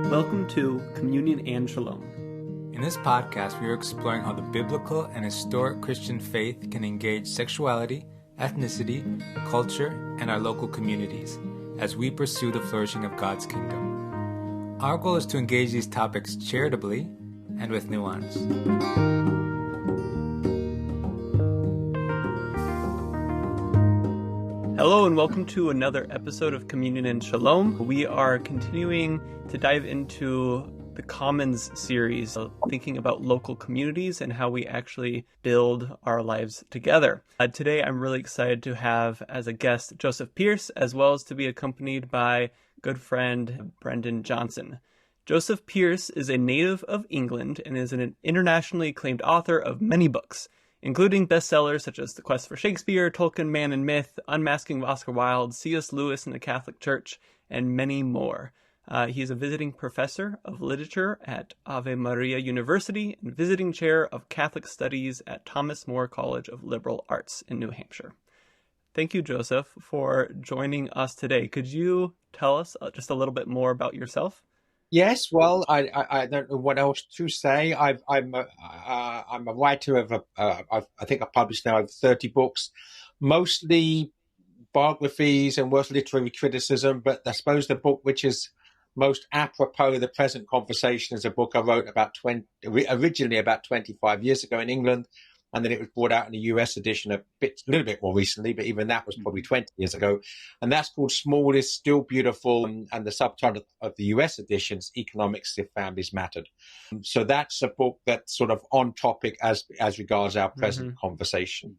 Welcome to Communion and Shalom. In this podcast, we are exploring how the biblical and historic Christian faith can engage sexuality, ethnicity, culture, and our local communities as we pursue the flourishing of God's kingdom. Our goal is to engage these topics charitably and with nuance. Hello and welcome to another episode of Communion and Shalom. We are continuing to dive into the Commons series, thinking about local communities and how we actually build our lives together. Today I'm really excited to have as a guest Joseph Pearce, as well as to be accompanied by good friend Brendan Johnson. Joseph Pearce is a native of England and is an internationally acclaimed author of many books, including bestsellers such as The Quest for Shakespeare, Tolkien, Man and Myth, Unmasking Oscar Wilde, C.S. Lewis and the Catholic Church, and many more. He is a visiting professor of literature at Ave Maria University and visiting chair of Catholic Studies at Thomas More College of Liberal Arts in New Hampshire. Thank you, Joseph, for joining us today. Could you tell us just a little bit more about yourself? Yes, well, I don't know what else to say. I'm a writer of I think I've published now over 30 books, mostly biographies and worth literary criticism. But I suppose the book which is most apropos of the present conversation is a book I wrote originally about 25 years ago in England. And then it was brought out in a US edition a little bit more recently, but even that was probably 20 years ago. And that's called Small is Still Beautiful. And the subtitle of the US edition is Economics If Families Mattered. So that's a book that's sort of on topic as regards our present conversation.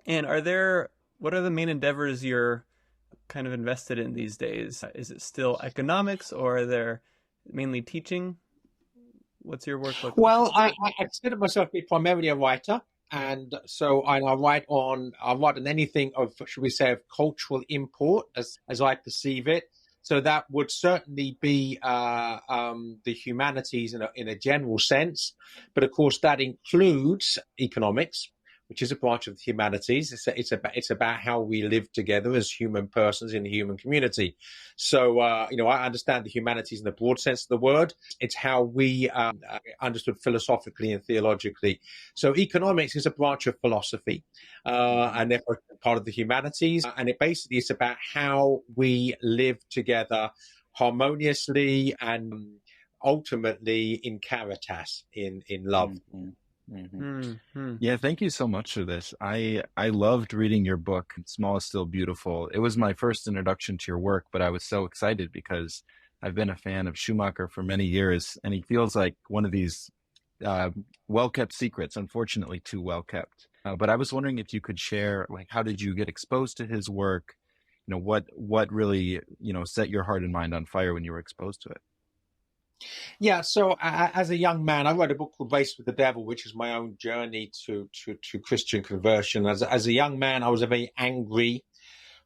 And what are the main endeavors you're kind of invested in these days? Is it still economics, or are there mainly teaching? What's your work look like? Well, I consider myself to be primarily a writer, and so I write on anything of, should we say, of cultural import as I perceive it. So that would certainly be the humanities in a general sense, but of course that includes economics, which is a branch of the humanities. It's about how we live together as human persons in the human community. So, I understand the humanities in the broad sense of the word. It's how we understood philosophically and theologically. So economics is a branch of philosophy, and therefore part of the humanities. And it basically is about how we live together harmoniously and ultimately in caritas, in love. Mm-hmm. Mm-hmm. Yeah, thank you so much for this. I loved reading your book, Small is Still Beautiful. It was my first introduction to your work, but I was so excited because I've been a fan of Schumacher for many years, and he feels like one of these well-kept secrets, unfortunately too well-kept. But I was wondering if you could share, how did you get exposed to his work? What really, set your heart and mind on fire when you were exposed to it? Yeah, so as a young man, I wrote a book called Race with the Devil, which is my own journey to Christian conversion. As a young man, I was a very angry,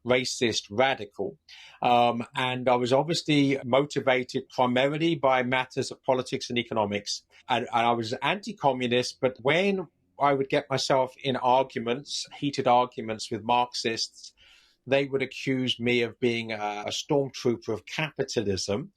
racist radical. And I was obviously motivated primarily by matters of politics and economics. And I was anti-communist, but when I would get myself in heated arguments with Marxists, they would accuse me of being a stormtrooper of capitalism.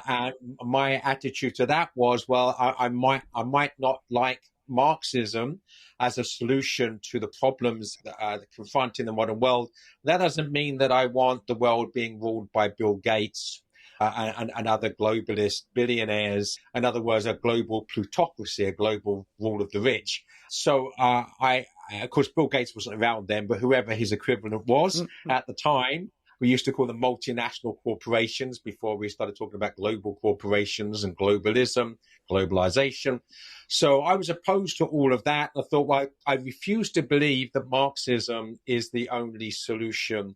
And my attitude to that was, well, I might not like Marxism as a solution to the problems that confronting the modern world. That doesn't mean that I want the world being ruled by Bill Gates and other globalist billionaires. In other words, a global plutocracy, a global rule of the rich. So of course, Bill Gates wasn't around then, but whoever his equivalent was at the time, we used to call them multinational corporations before we started talking about global corporations and globalism, globalization. So I was opposed to all of that. I thought, well, I refuse to believe that Marxism is the only solution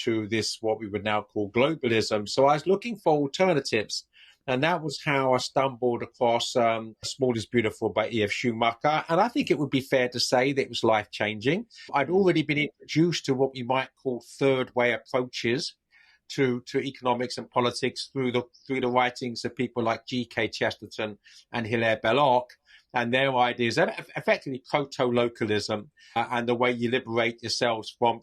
to this, what we would now call globalism. So I was looking for alternatives. And that was how I stumbled across Small is Beautiful by E.F. Schumacher. And I think it would be fair to say that it was life-changing. I'd already been introduced to what we might call third-way approaches to economics and politics through the writings of people like G.K. Chesterton and Hilaire Belloc. And their ideas are effectively proto-localism, and the way you liberate yourselves from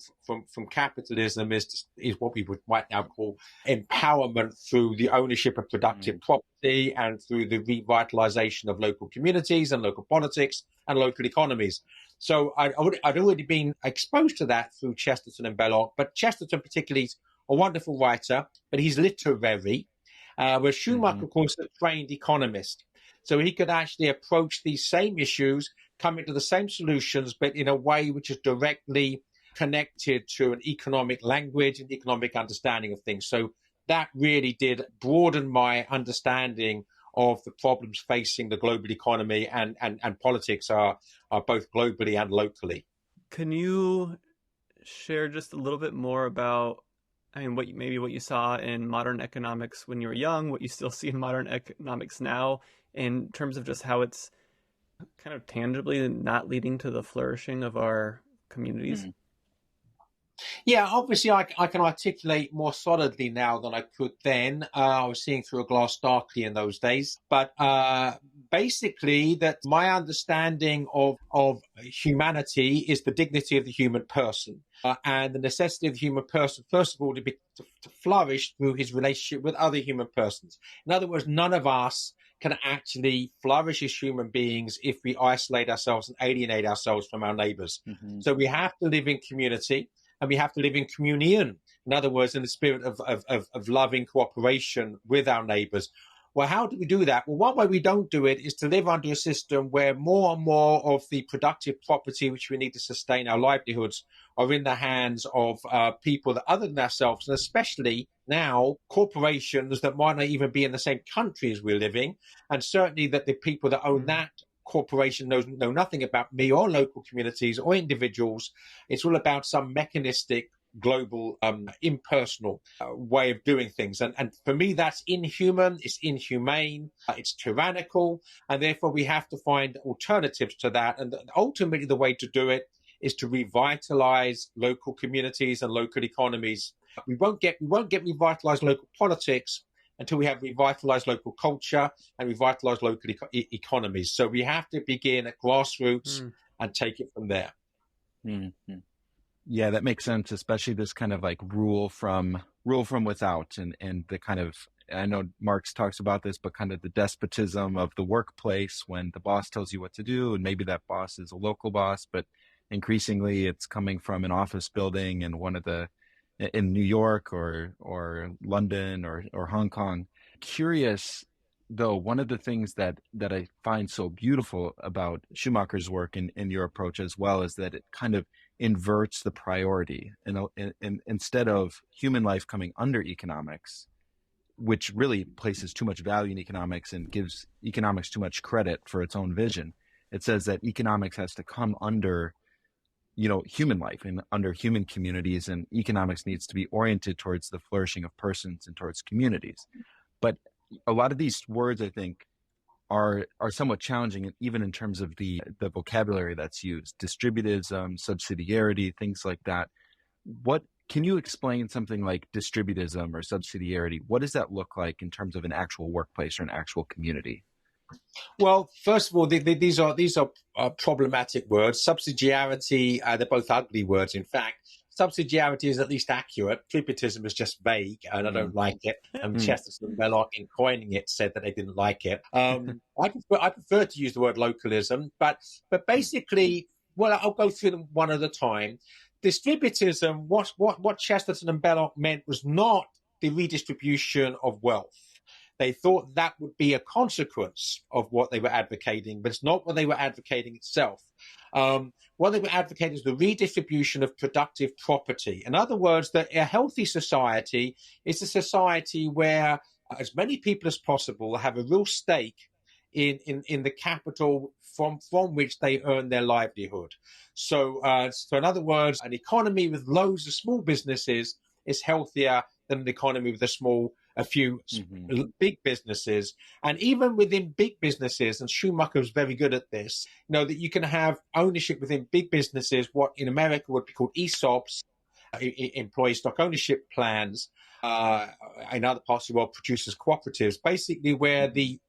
capitalism is what we would right now call empowerment through the ownership of productive property and through the revitalization of local communities and local politics and local economies. So I'd already been exposed to that through Chesterton and Belloc, but Chesterton particularly is a wonderful writer, but he's literary, whereas Schumacher, of course, is a trained economist. So he could actually approach these same issues, coming to the same solutions, but in a way which is directly connected to an economic language and economic understanding of things. So that really did broaden my understanding of the problems facing the global economy and politics are both globally and locally. Can you share just a little bit more about, I mean, what you saw in modern economics when you were young, what you still see in modern economics now, in terms of just how it's kind of tangibly not leading to the flourishing of our communities? Yeah, obviously I can articulate more solidly now than I could then. I was seeing through a glass darkly in those days. But basically that my understanding of humanity is the dignity of the human person and the necessity of the human person, first of all, to flourish through his relationship with other human persons. In other words, none of us can actually flourish as human beings if we isolate ourselves and alienate ourselves from our neighbors. So we have to live in community. And we have to live in communion. In other words, in the spirit of loving cooperation with our neighbors. Well, how do we do that? Well, one way we don't do it is to live under a system where more and more of the productive property which we need to sustain our livelihoods are in the hands of people that other than ourselves, and especially now corporations that might not even be in the same country as we're living, and certainly that the people that own that corporation know nothing about me or local communities or individuals. It's all about some mechanistic, global, impersonal way of doing things. And for me, that's inhuman, it's inhumane, it's tyrannical, and therefore we have to find alternatives to that. And ultimately, the way to do it is to revitalize local communities and local economies. We won't get revitalized local politics until we have revitalized local culture and revitalized local economies. So we have to begin at grassroots and take it from there. Yeah, that makes sense, especially this kind of like rule from without and the kind of, I know Marx talks about this, but kind of the despotism of the workplace when the boss tells you what to do, and maybe that boss is a local boss, but increasingly it's coming from an office building and in New York or London or Hong Kong. Curious, though, one of the things that I find so beautiful about Schumacher's work and your approach as well is that it kind of inverts the priority. And instead of human life coming under economics, which really places too much value in economics and gives economics too much credit for its own vision, it says that economics has to come under human life and under human communities, and economics needs to be oriented towards the flourishing of persons and towards communities. But a lot of these words, I think, are somewhat challenging, even in terms of the vocabulary that's used, distributism, subsidiarity, things like that. What can you explain something like distributism or subsidiarity? What does that look like in terms of an actual workplace or an actual community? Well, first of all, these are problematic words. Subsidiarity, they're both ugly words, in fact. Subsidiarity is at least accurate. Distributism is just vague, and I don't like it. Chesterton and Belloc, in coining it, said that they didn't like it. I prefer to use the word localism, but basically, well, I'll go through them one at a time. Distributism, what Chesterton and Belloc meant was not the redistribution of wealth. They thought that would be a consequence of what they were advocating, but it's not what they were advocating itself. What they were advocating is the redistribution of productive property. In other words, that a healthy society is a society where as many people as possible have a real stake in the capital from which they earn their livelihood. So in other words, an economy with loads of small businesses is healthier than an economy with a few big businesses. And even within big businesses, and Schumacher was very good at this, that you can have ownership within big businesses, what in America would be called ESOPs, employee stock ownership plans, in other parts of the world, producers cooperatives, basically where the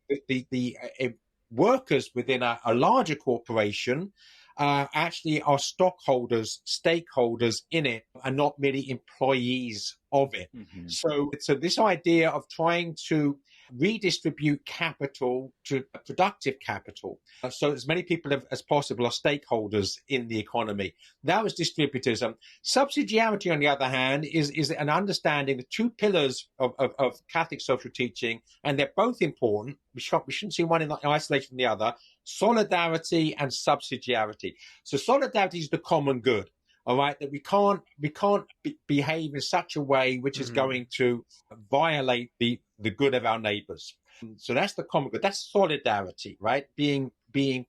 workers within a larger corporation actually are stockholders, stakeholders in it, and not merely employees of it. Mm-hmm. So this idea of trying to redistribute capital to productive capital, so as many people as possible are stakeholders in the economy. That was distributism. Subsidiarity, on the other hand, is an understanding, the two pillars of Catholic social teaching, and they're both important. We shouldn't see one in isolation from the other. Solidarity and subsidiarity. So solidarity is the common good. All right, that we can't behave in such a way which is going to violate the good of our neighbors. So that's the common good. That's solidarity, right? Being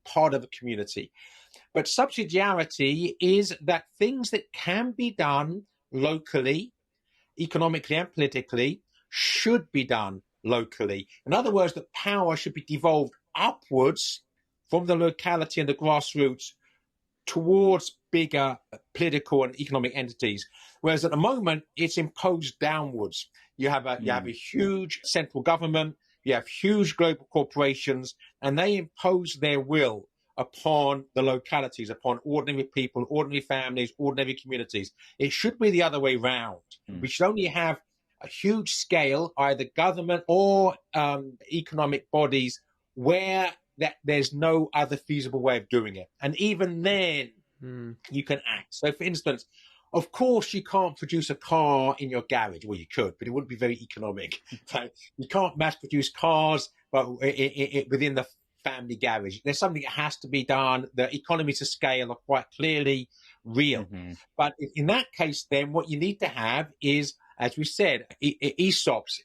part of a community. But subsidiarity is that things that can be done locally, economically and politically, should be done locally. In other words, that power should be devolved upwards from the locality and the grassroots towards bigger political and economic entities, whereas at the moment it's imposed downwards. You have a huge central government, you have huge global corporations, and they impose their will upon the localities, upon ordinary people, ordinary families, ordinary communities. It should be the other way round. We should only have a huge scale, either government or economic bodies, where that there's no other feasible way of doing it. And even then, you can act. So, for instance, of course, you can't produce a car in your garage. Well, you could, but it wouldn't be very economic. So you can't mass produce cars but within the family garage. There's something that has to be done. The economies of scale are quite clearly real. But in that case, then what you need to have is, as we said, ESOPs,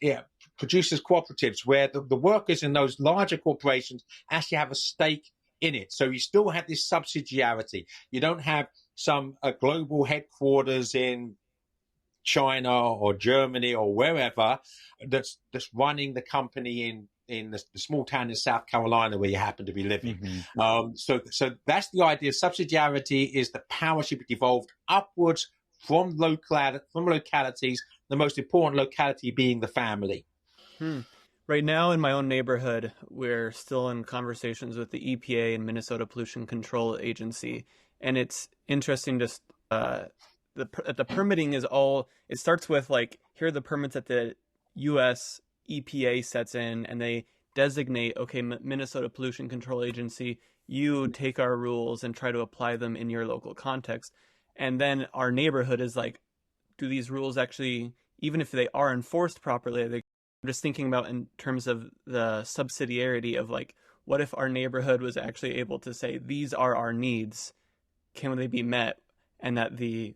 producers cooperatives, where the workers in those larger corporations actually have a stake in it. So you still have this subsidiarity. You don't have some global headquarters in China or Germany or wherever that's running the company in the small town in South Carolina where you happen to be living. So that's the idea. Subsidiarity is the power should be devolved upwards from localities, the most important locality being the family. Right now in my own neighborhood, we're still in conversations with the EPA and Minnesota Pollution Control Agency. And it's interesting, just the permitting is all, it starts with like, here are the permits that the U.S. EPA sets in, and they designate, okay, Minnesota Pollution Control Agency, you take our rules and try to apply them in your local context. And then our neighborhood is like, do these rules actually, even if they are enforced properly, I'm just thinking about in terms of the subsidiarity of like, what if our neighborhood was actually able to say, these are our needs, can they be met? And that the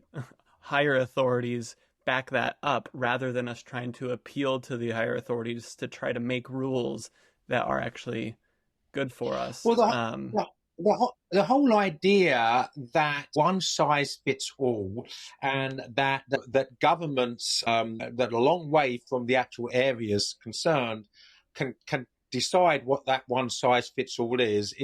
higher authorities back that up rather than us trying to appeal to the higher authorities to try to make rules that are actually good for us. Well, the whole idea that one size fits all, and that governments that are a long way from the actual areas concerned can decide what that one size fits all is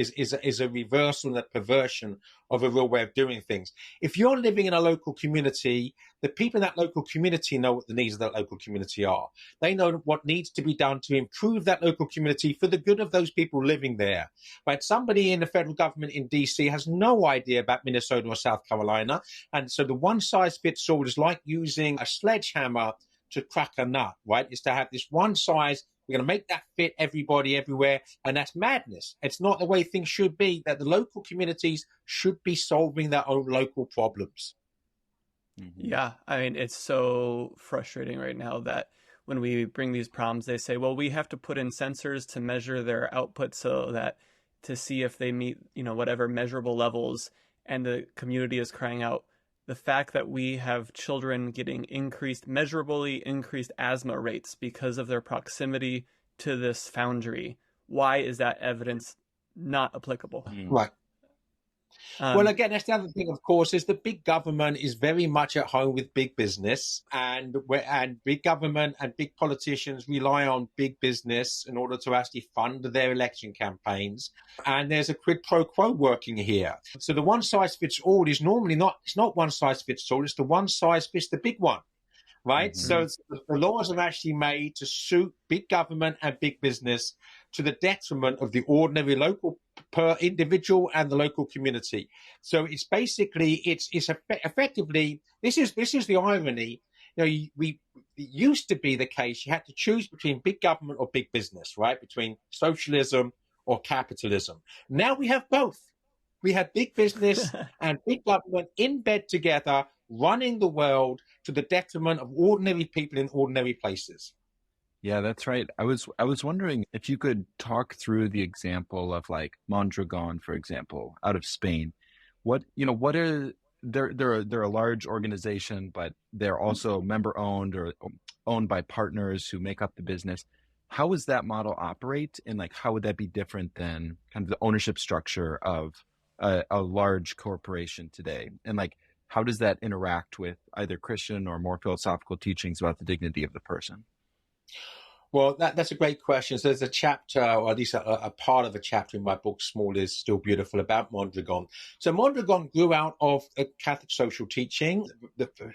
a reversal and a perversion of a real way of doing things. If you're living in a local community, the people in that local community know what the needs of that local community are. They know what needs to be done to improve that local community for the good of those people living there. But somebody in the federal government in DC has no idea about Minnesota or South Carolina. And so the one size fits all is like using a sledgehammer to crack a nut, right? It's to have this one size. We're going to make that fit everybody everywhere. And that's madness. It's not the way things should be, that the local communities should be solving their own local problems. Yeah, I mean, it's so frustrating right now that when we bring these problems, they say, well, we have to put in sensors to measure their output so that to see if they meet, whatever measurable levels. And the community is crying out, the fact that we have children getting measurably increased asthma rates because of their proximity to this foundry. Why is that evidence not applicable? Right. Well, again, that's the other thing, of course, is that big government is very much at home with big business, and big government and big politicians rely on big business in order to actually fund their election campaigns. And there's a quid pro quo working here. So the one size fits all is normally it's not one size fits all. It's the one size fits the big one. right? Mm-hmm. So the laws are actually made to suit big government and big business to the detriment of the ordinary local per individual and the local community. So it's basically, it's effectively, this is the irony. It used to be the case you had to choose between big government or big business, right? Between socialism or capitalism. Now we have both. We have big business and big government in bed together, running the world to the detriment of ordinary people in ordinary places. Yeah, that's right. I was wondering if you could talk through the example of like Mondragon, for example, out of Spain. What are they're a large organization, but they're also member owned or owned by partners who make up the business. How does that model operate, and like how would that be different than kind of the ownership structure of a large corporation today? And like how does that interact with either Christian or more philosophical teachings about the dignity of the person? Well, that's a great question. So there's a chapter, or at least a part of a chapter in my book, Small is Still Beautiful, about Mondragon. So Mondragon grew out of a Catholic social teaching,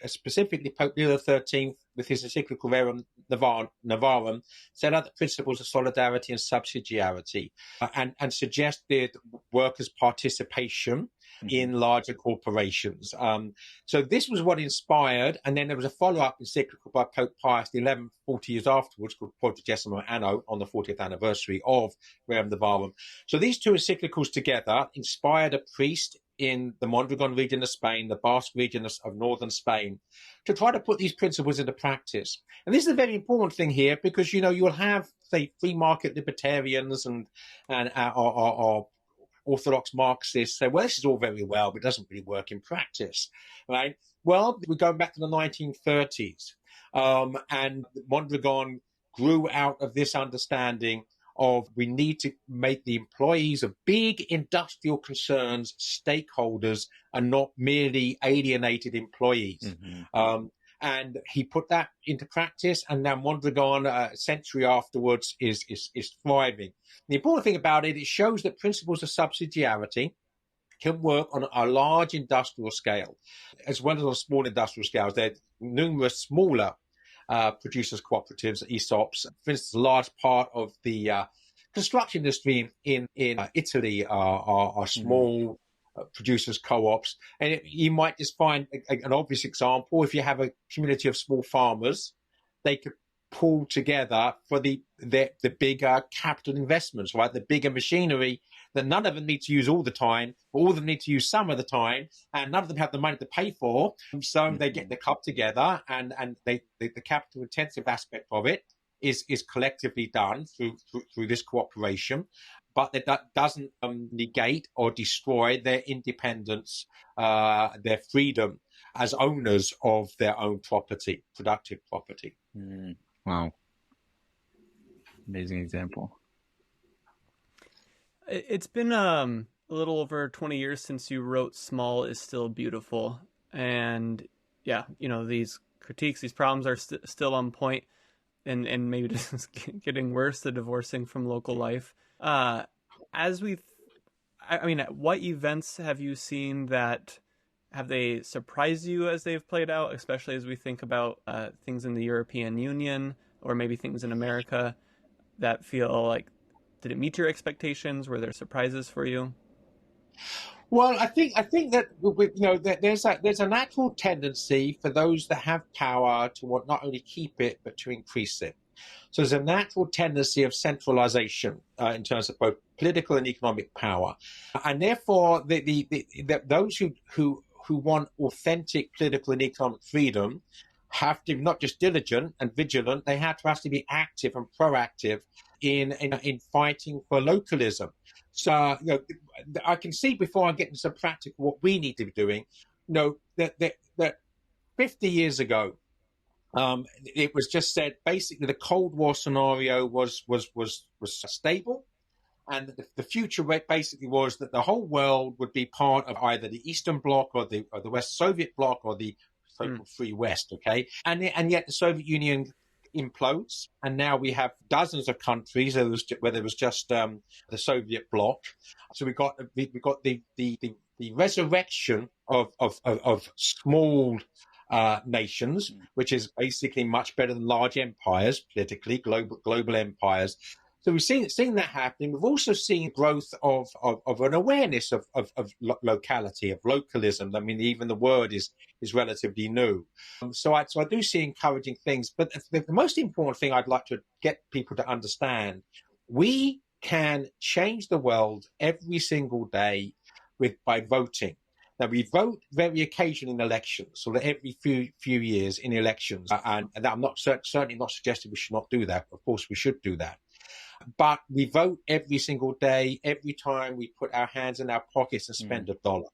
specifically Pope Leo XIII, with his encyclical Rerum Novarum, set out the principles of solidarity and subsidiarity, and suggested workers' participation in larger corporations. So this was what inspired, and then there was a follow-up encyclical by Pope Pius XI 40 years afterwards, called Quadragesimo Anno, on the 40th anniversary of Rerum Novarum. So these two encyclicals together inspired a priest in the Mondragon region of Spain, the Basque region of northern Spain, to try to put these principles into practice. And this is a very important thing here, because, you'll have, say, free market libertarians and orthodox Marxists say, well, this is all very well, but it doesn't really work in practice, right? Well, we're going back to the 1930s, and Mondragon grew out of this understanding of we need to make the employees of big industrial concerns stakeholders and not merely alienated employees. Mm-hmm. And he put that into practice, and now Mondragon, a century afterwards, is thriving. The important thing about it shows that principles of subsidiarity can work on a large industrial scale, as well as on small industrial scales. There are numerous smaller producers' cooperatives, ESOPs. For instance, a large part of the construction industry in Italy are small producers' co-ops. And you might just find an obvious example. If you have a community of small farmers, they could pull together for the bigger capital investments, right? The bigger machinery that none of them need to use all the time, but all of them need to use some of the time, and none of them have the money to pay for. So they get the club together, and the capital intensive aspect of it is collectively done through this cooperation. But that doesn't negate or destroy their independence, their freedom as owners of their own property, productive property. Wow. Amazing example. It's been a little over 20 years since you wrote Small is Still Beautiful. And yeah, these critiques, these problems are still on point, and maybe just getting worse, the divorcing from local life. What events have you seen that have they surprised you as they've played out, especially as we think about things in the European Union or maybe things in America that feel like, did it meet your expectations? Were there surprises for you? Well, I think that there's a natural tendency for those that have power to want not only keep it but to increase it. So there's a natural tendency of centralization in terms of both political and economic power, and therefore those who want authentic political and economic freedom have to not just diligent and vigilant, they have to actually be active and proactive in fighting for localism. So I can see, before I get into some practical what we need to be doing, that 50 years ago, it was just said basically the Cold War scenario was stable, and the future basically was that the whole world would be part of either the Eastern Bloc or the West Soviet Bloc or the so-called Free West. Okay, and yet the Soviet Union implodes, and now we have dozens of countries where there was just the Soviet Bloc. So we got the resurrection of small nations, which is basically much better than large empires, politically, global empires. So we've seen that happening. We've also seen growth of an awareness of locality, of localism. I mean, even the word is relatively new. So I do see encouraging things. But the most important thing I'd like to get people to understand, we can change the world every single day by voting. Now, we vote very occasionally in elections, so that every few years in elections. And I'm certainly not suggesting we should not do that. Of course, we should do that. But we vote every single day, every time we put our hands in our pockets and spend a dollar.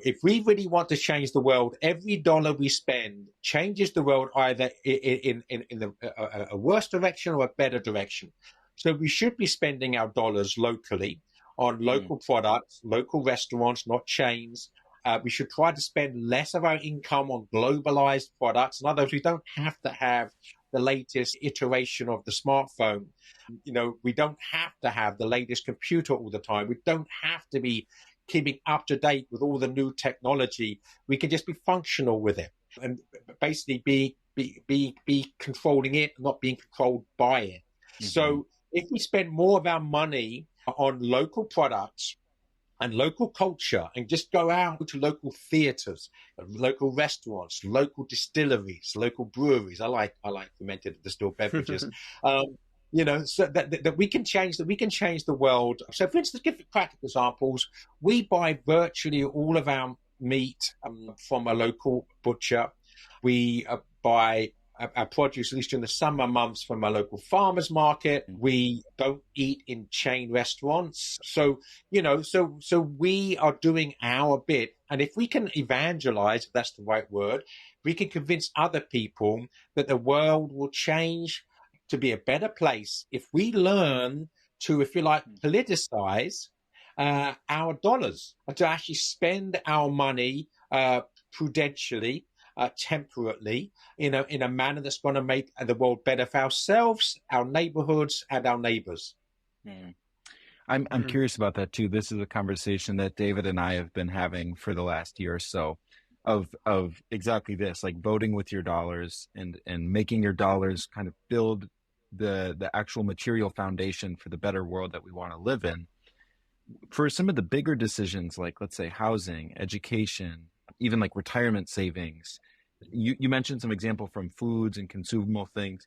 If we really want to change the world, every dollar we spend changes the world either in a worse direction or a better direction. So we should be spending our dollars locally on local products, local restaurants, not chains. We should try to spend less of our income on globalized products. In other words, we don't have to have the latest iteration of the smartphone. You know, we don't have to have the latest computer all the time. We don't have to be keeping up to date with all the new technology. We can just be functional with it and basically be controlling it, not being controlled by it. So if we spend more of our money on local products and local culture and just go out to local theaters, local restaurants, local distilleries, local breweries. I like fermented distilled beverages. You know, so that we can change the world. So for instance, give practical examples. We buy virtually all of our meat from a local butcher. We buy our produce, at least during the summer months, from a local farmers market. We don't eat in chain restaurants. So, you know, so we are doing our bit. And if we can evangelize, if that's the right word, we can convince other people that the world will change to be a better place if we learn to, if you like, politicize our dollars and to actually spend our money prudentially, temperately, in a manner that's going to make the world better for ourselves, our neighborhoods, and our neighbors. I'm curious about that too. This is a conversation that David and I have been having for the last year or so, of exactly this, like voting with your dollars and making your dollars kind of build the actual material foundation for the better world that we want to live in. For some of the bigger decisions, like let's say housing, education, even like retirement savings, you mentioned some example from foods and consumable things,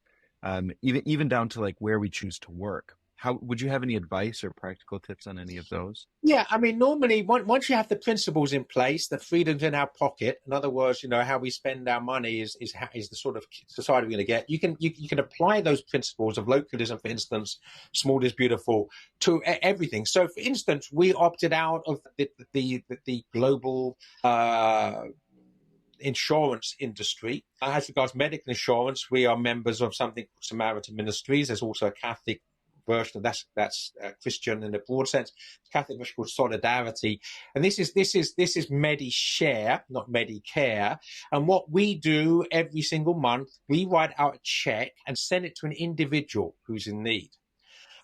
even down to like where we choose to work. How would you have any advice or practical tips on any of those? Yeah, I mean, normally once you have the principles in place, the freedom's in our pocket. In other words, you know, how we spend our money is the sort of society we're going to get. You can apply those principles of localism, for instance, small is beautiful, to everything. So, for instance, we opted out of the global insurance industry. As regards medical insurance, we are members of something called Samaritan Ministries. There's also a Catholic version of that's Christian in a broad sense. Catholic version called Solidarity, and this is MediShare, not Medicare. And what we do every single month, we write out a check and send it to an individual who's in need.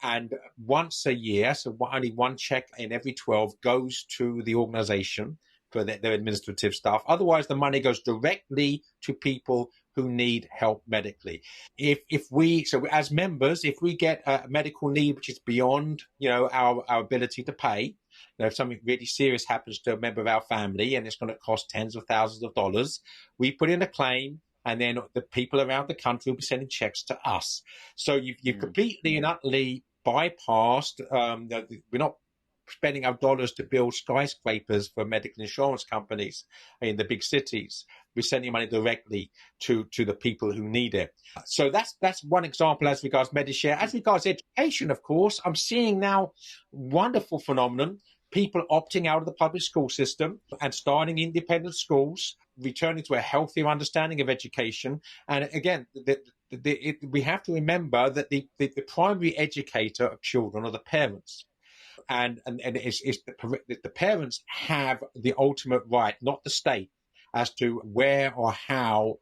And once a year, so only one check in every 12 goes to the organization for their administrative staff. Otherwise, the money goes directly to people who need help medically. So as members, if we get a medical need which is beyond, you know, our ability to pay, you know, if something really serious happens to a member of our family and it's going to cost tens of thousands of dollars, we put in a claim, and then the people around the country will be sending checks to us. So you've completely and utterly bypassed. We're not spending our dollars to build skyscrapers for medical insurance companies in the big cities. We're sending money directly to the people who need it. So that's one example as regards MediShare. As regards education, of course, I'm seeing now wonderful phenomenon, people opting out of the public school system and starting independent schools, returning to a healthier understanding of education. And again, we have to remember that the primary educator of children are the parents. And the parents have the ultimate right, not the state, as to where or how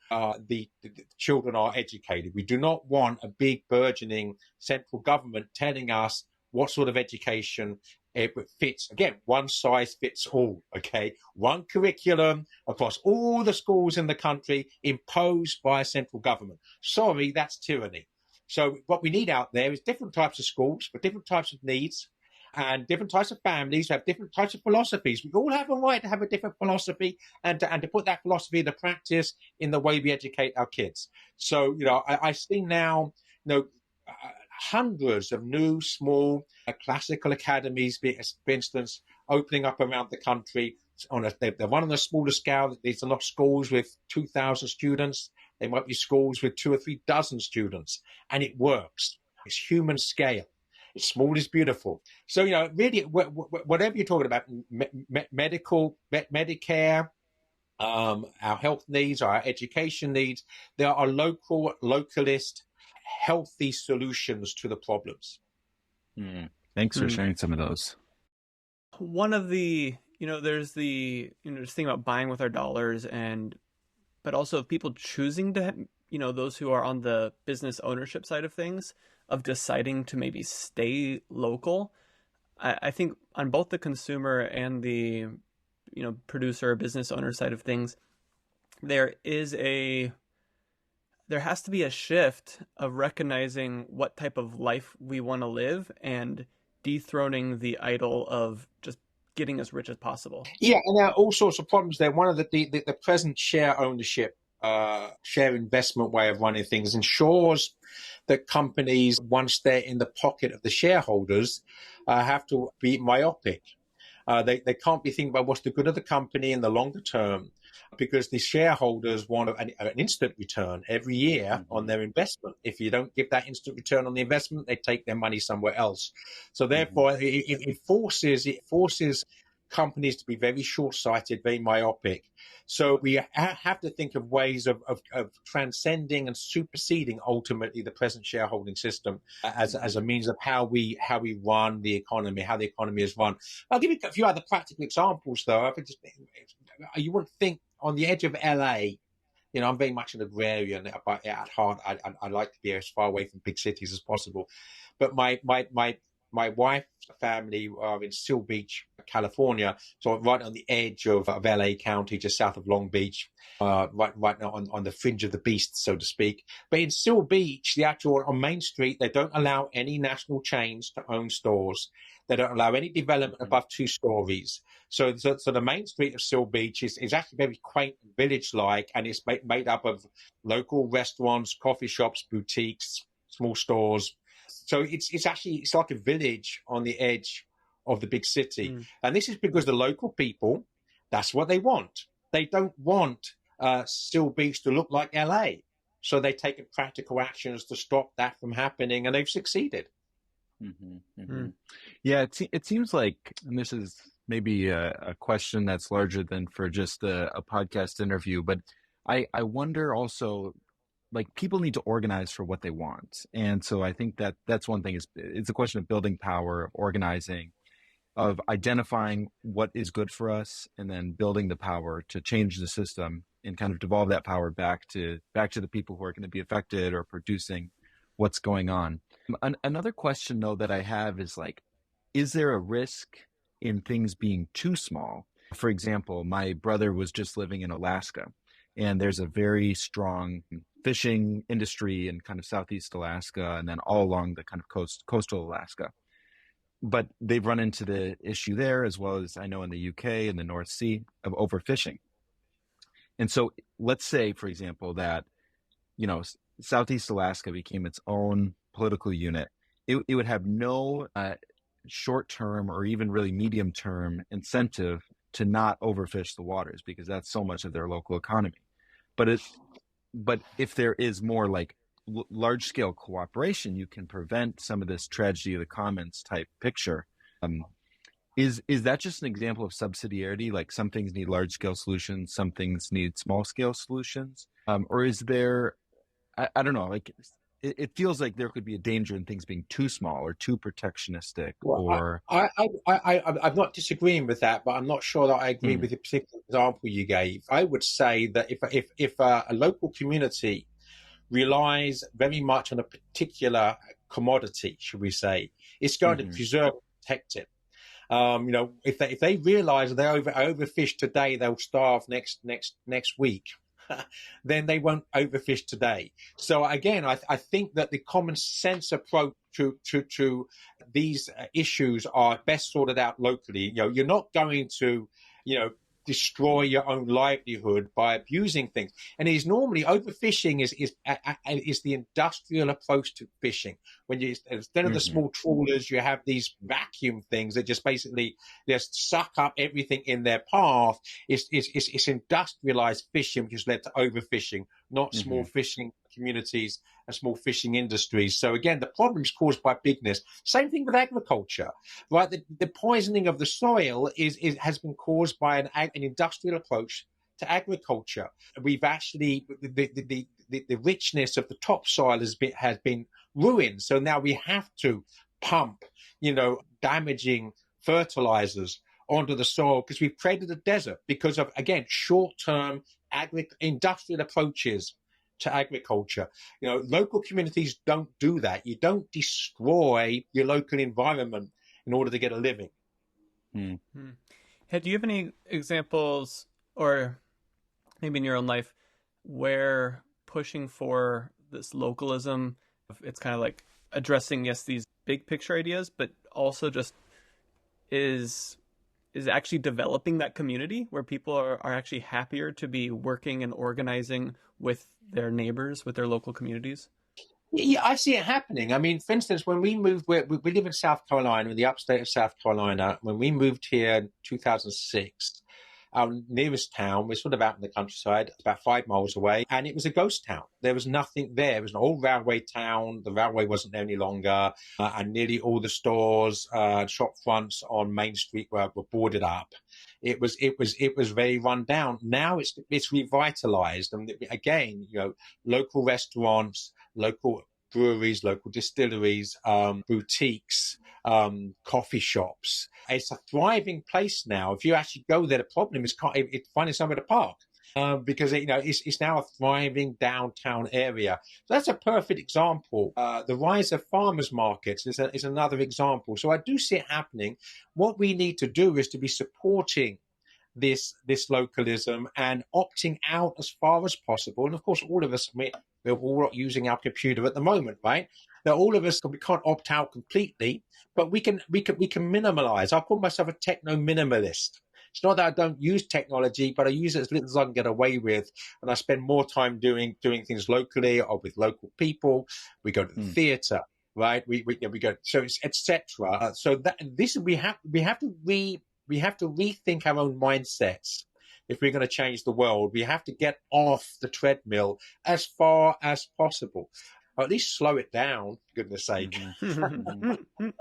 the children are educated. We do not want a big burgeoning central government telling us what sort of education it fits, again, one size fits all, okay? One curriculum across all the schools in the country imposed by a central government. Sorry, that's tyranny. So what we need out there is different types of schools for different types of needs, and different types of families have different types of philosophies. We all have a right to have a different philosophy and to put that philosophy into practice in the way we educate our kids. So, I see now, hundreds of new small classical academies, for instance, opening up around the country. They're one on a smaller scale. These are not schools with 2,000 students. They might be schools with 2 or 3 dozen students, and it works. It's human scale. It's small is beautiful. So, really, whatever you're talking about, Medicare, our health needs, our education needs, there are localist, healthy solutions to the problems. Thanks for sharing some of those. One of the, there's the, just thinking about buying with our dollars, but also people choosing to, those who are on the business ownership side of things, of deciding to maybe stay local. I think on both the consumer and the, producer or business owner side of things, there has to be a shift of recognizing what type of life we want to live and dethroning the idol of just getting as rich as possible. Yeah, and there are all sorts of problems there. One of the present share ownership, share investment way of running things ensures that companies, once they're in the pocket of the shareholders, have to be myopic. They can't be thinking about what's the good of the company in the longer term, because the shareholders want an instant return every year on their investment. If you don't give that instant return on the investment, they take their money somewhere else. So therefore, it forces companies to be very short-sighted, very myopic. So we have to think of ways of transcending and superseding ultimately the present shareholding system as a means of how we run the economy, how the economy is run. I'll give you a few other practical examples, though. You wouldn't think on the edge of LA. I'm very much an agrarian at heart. I like to be as far away from big cities as possible. But my wife's family are in Seal Beach, California, so right on the edge of LA County, just south of Long Beach, right now on the fringe of the beast, so to speak. But in Seal Beach, on Main Street, they don't allow any national chains to own stores. They don't allow any development above 2 stories. So the main street of Seal Beach is actually very quaint and village-like, and it's made up of local restaurants, coffee shops, boutiques, small stores. So it's like a village on the edge of the big city. And this is because the local people, that's what they want. They don't want Seal Beach to look like LA. So they've taken practical actions to stop that from happening, and they've succeeded. Yeah, it seems like, and this is maybe a question that's larger than for just a podcast interview, but I wonder also, like, people need to organize for what they want. And so I think that's one thing. It's a question of building power, of organizing, of identifying what is good for us, and then building the power to change the system and kind of devolve that power back to the people who are going to be affected or producing what's going on. Another question, though, that I have is, like, is there a risk in things being too small? For example, my brother was just living in Alaska, and there's a very strong fishing industry in kind of Southeast Alaska and then all along the kind of coastal Alaska. But they've run into the issue there, as well as I know in the UK and the North Sea, of overfishing. And so let's say, for example, that, Southeast Alaska became its own political unit. It would have no short-term or even really medium-term incentive to not overfish the waters, because that's so much of their local economy. But if there is more like large-scale cooperation, you can prevent some of this tragedy of the commons type picture. Is that just an example of subsidiarity? Like, some things need large-scale solutions, some things need small-scale solutions, or is there? I don't know. Like, it feels like there could be a danger in things being too small or too protectionistic. Well, I'm not disagreeing with that, but I'm not sure that I agree with the particular example you gave. I would say that if a local community relies very much on a particular commodity, should we say, it's going to preserve and protect it. If they realize they overfish today, they'll starve next week. Then they won't overfish today. So again, I think that the common sense approach to these issues are best sorted out locally. You're not going to, destroy your own livelihood by abusing things. And it is normally overfishing is the industrial approach to fishing. When you, instead of the small trawlers, you have these vacuum things that just basically just suck up everything in their path. It's industrialized fishing, which has led to overfishing, not small fishing communities and small fishing industries. So again, the problem is caused by bigness. Same thing with agriculture, right? The poisoning of the soil has been caused by an industrial approach to agriculture. We've actually the richness of the topsoil has been ruined. So now we have to pump, damaging fertilizers onto the soil because we've created a desert because of, again, short-term industrial approaches to agriculture. Local communities don't do that. You don't destroy your local environment in order to get a living. Hey, do you have any examples, or maybe in your own life, where pushing for this localism, it's kind of like addressing, yes, these big picture ideas, but also just is actually developing that community where people are actually happier to be working and organizing with their neighbors, with their local communities? Yeah, I see it happening. I mean, for instance, when we moved, we live in South Carolina, in the upstate of South Carolina. When we moved here in 2006, our nearest town was sort of out in the countryside, about 5 miles away, and it was a ghost town. There was nothing there. It was an old railway town. The railway wasn't there any longer, and nearly all the stores, shop fronts on Main Street were boarded up. It was very run down. Now it's revitalized, and again, local restaurants, local breweries, local distilleries, boutiques, coffee shops. It's a thriving place now. If you actually go there, the problem is finding somewhere to park. Because it's now a thriving downtown area. So that's a perfect example. The rise of farmers markets is another example. So I do see it happening. What we need to do is to be supporting this localism and opting out as far as possible. And of course, all of us, we're all using our computer at the moment, right? Now, all of us, we can't opt out completely, but we can minimalize. I call myself a techno-minimalist. It's not that I don't use technology, but I use it as little as I can get away with, and I spend more time doing things locally or with local people. We go to the theater, right? We go, so it's etc. So that we have to rethink our own mindsets if we're going to change the world. We have to get off the treadmill as far as possible, or at least slow it down. For goodness sake,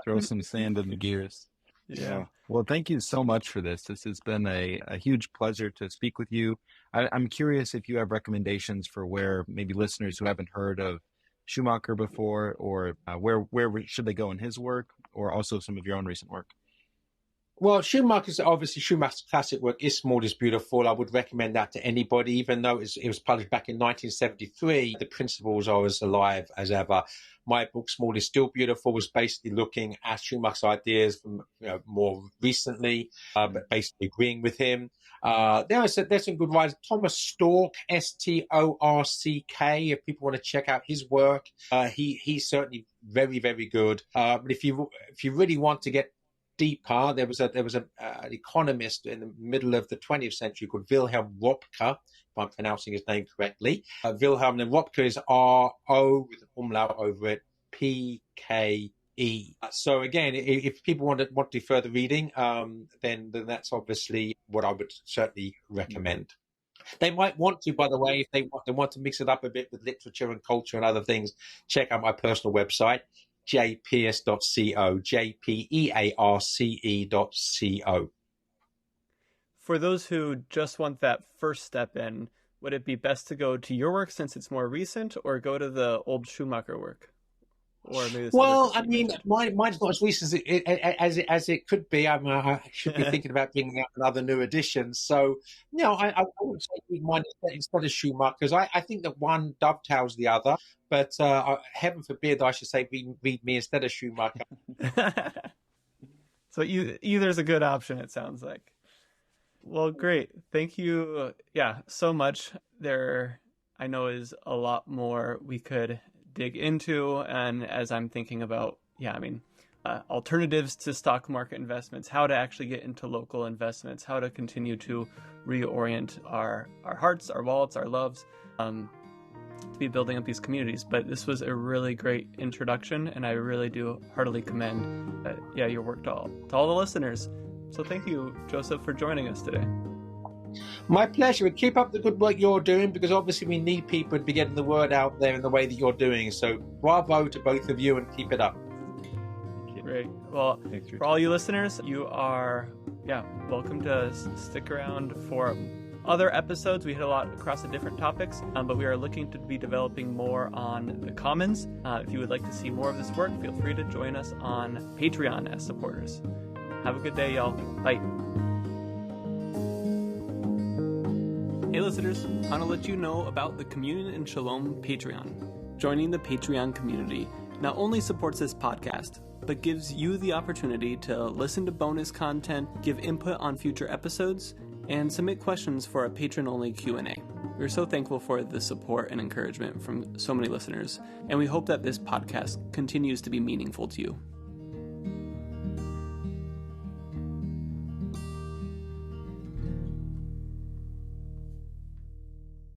throw some sand in the gears. Yeah. Well, thank you so much for this. This has been a huge pleasure to speak with you. I'm curious if you have recommendations for where maybe listeners who haven't heard of Schumacher before, or where should they go in his work, or also some of your own recent work. Well, Schumacher's classic work is Small is Beautiful. I would recommend that to anybody, even though it was published back in 1973. The principles are as alive as ever. My book, Small is Still Beautiful, was basically looking at Schumacher's ideas from more recently, but basically agreeing with him. There's some good writers. Thomas Stork, Storck. If people want to check out his work, he's certainly very, very good. But if you really want to get deeper, there was an economist in the middle of the 20th century called Wilhelm Röpke, if I'm pronouncing his name correctly. Wilhelm Röpke is R-O with an umlaut over it, P-K-E. So again, if people want to do further reading, then that's obviously what I would certainly recommend. They might want to, by the way, if they want to mix it up a bit with literature and culture and other things, check out my personal website, jpearce.co, jpearce.co. For those who just want that first step in, would it be best to go to your work since it's more recent, or go to the old Schumacher work? Or maybe I mean, mine's not as recent as it could be. I should be thinking about bringing out another new edition. So, I would say read mine instead of Schumacher's. I think that one dovetails the other, but heaven forbid I should say read me instead of Schumacher. So either is a good option, it sounds like. Well, great. Thank you. Yeah, so much. There, I know, is a lot more we could dig into. And as I'm thinking about, alternatives to stock market investments, how to actually get into local investments, how to continue to reorient our hearts, our wallets, our loves, to be building up these communities. But this was a really great introduction, and I really do heartily commend your work to all the listeners. So thank you, Joseph, for joining us today. My pleasure. Keep up the good work you're doing, because obviously we need people to be getting the word out there in the way that you're doing. So bravo to both of you, and keep it up. Great. Well, for all you listeners, you are welcome to stick around for other episodes. We hit a lot across the different topics, but we are looking to be developing more on the commons. If you would like to see more of this work, feel free to join us on Patreon as supporters. Have a good day, y'all. Bye. Hey listeners, I want to let you know about the Communion and Shalom Patreon. Joining the Patreon community not only supports this podcast, but gives you the opportunity to listen to bonus content, give input on future episodes, and submit questions for a patron-only Q&A. We're so thankful for the support and encouragement from so many listeners, and we hope that this podcast continues to be meaningful to you.